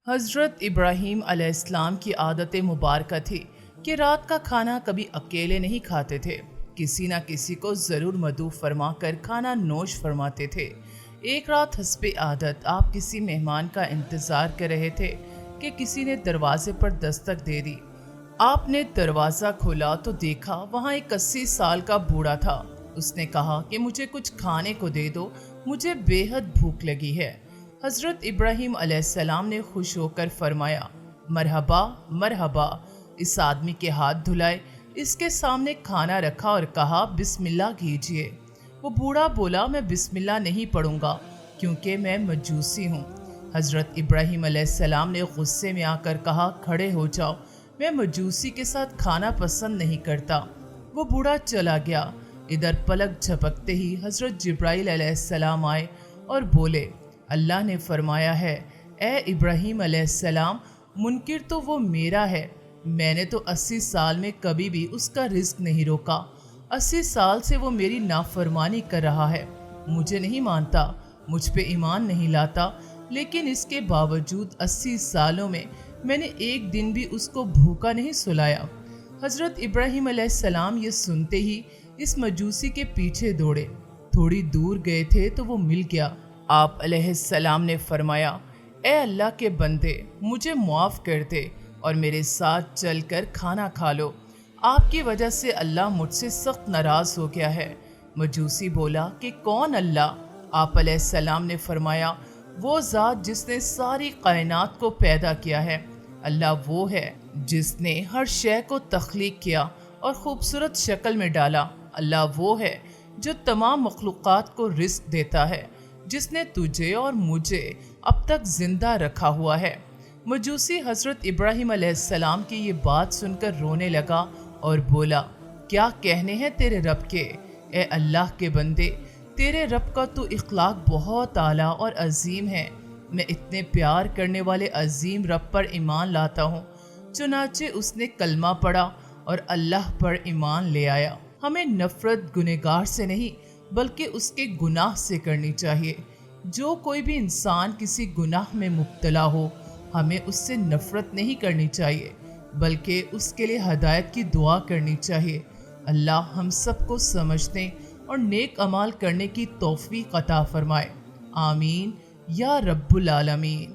حضرت ابراہیم علیہ السلام کی عادت مبارکہ تھی کہ رات کا کھانا کبھی اکیلے نہیں کھاتے تھے، کسی نہ کسی کو ضرور مدعو فرما کر کھانا نوش فرماتے تھے۔ ایک رات حسب عادت آپ کسی مہمان کا انتظار کر رہے تھے کہ کسی نے دروازے پر دستک دے دی۔ آپ نے دروازہ کھولا تو دیکھا وہاں ایک 80 سال کا بوڑھا تھا۔ اس نے کہا کہ مجھے کچھ کھانے کو دے دو، مجھے بے حد بھوک لگی ہے۔ حضرت ابراہیم علیہ السلام نے خوش ہو کر فرمایا، مرحبا مرحبا۔ اس آدمی کے ہاتھ دھلائے، اس کے سامنے کھانا رکھا اور کہا بسم اللہ کیجئے۔ وہ بوڑھا بولا، میں بسم اللہ نہیں پڑھوں گا کیونکہ میں مجوسی ہوں۔ حضرت ابراہیم علیہ السلام نے غصے میں آ کر کہا، کھڑے ہو جاؤ، میں مجوسی کے ساتھ کھانا پسند نہیں کرتا۔ وہ بوڑھا چلا گیا۔ ادھر پلک جھپکتے ہی حضرت جبرائیل علیہ السلام آئے اور بولے، اللہ نے فرمایا ہے، اے ابراہیم علیہ السلام، منکر تو وہ میرا ہے، میں نے تو 80 سال میں کبھی بھی اس کا رزق نہیں روکا۔ 80 سال سے وہ میری نافرمانی کر رہا ہے، مجھے نہیں مانتا، مجھ پہ ایمان نہیں لاتا، لیکن اس کے باوجود 80 سالوں میں میں نے ایک دن بھی اس کو بھوکا نہیں سلایا۔ حضرت ابراہیم علیہ السلام یہ سنتے ہی اس مجوسی کے پیچھے دوڑے۔ تھوڑی دور گئے تھے تو وہ مل گیا۔ آپ علیہ السلام نے فرمایا، اے اللہ کے بندے، مجھے معاف کر دے اور میرے ساتھ چل کر کھانا کھا لو، آپ کی وجہ سے اللہ مجھ سے سخت ناراض ہو گیا ہے۔ مجوسی بولا کہ کون اللہ؟ آپ علیہ السلام نے فرمایا، وہ ذات جس نے ساری کائنات کو پیدا کیا ہے۔ اللہ وہ ہے جس نے ہر شے کو تخلیق کیا اور خوبصورت شکل میں ڈالا۔ اللہ وہ ہے جو تمام مخلوقات کو رزق دیتا ہے، جس نے تجھے اور مجھے اب تک زندہ رکھا ہوا ہے۔ مجوسی حضرت ابراہیم علیہ السلام کی یہ بات سن کر رونے لگا اور بولا، کیا کہنے ہیں تیرے رب کے؟ اے اللہ کے بندے، تیرے رب کا تو اخلاق بہت اعلیٰ اور عظیم ہے، میں اتنے پیار کرنے والے عظیم رب پر ایمان لاتا ہوں۔ چنانچہ اس نے کلمہ پڑھا اور اللہ پر ایمان لے آیا۔ ہمیں نفرت گنہگار سے نہیں بلکہ اس کے گناہ سے کرنی چاہیے۔ جو کوئی بھی انسان کسی گناہ میں مبتلا ہو، ہمیں اس سے نفرت نہیں کرنی چاہیے بلکہ اس کے لیے ہدایت کی دعا کرنی چاہیے۔ اللہ ہم سب کو سمجھنے اور نیک اعمال کرنے کی توفیق عطا فرمائے، آمین یا رب العالمین۔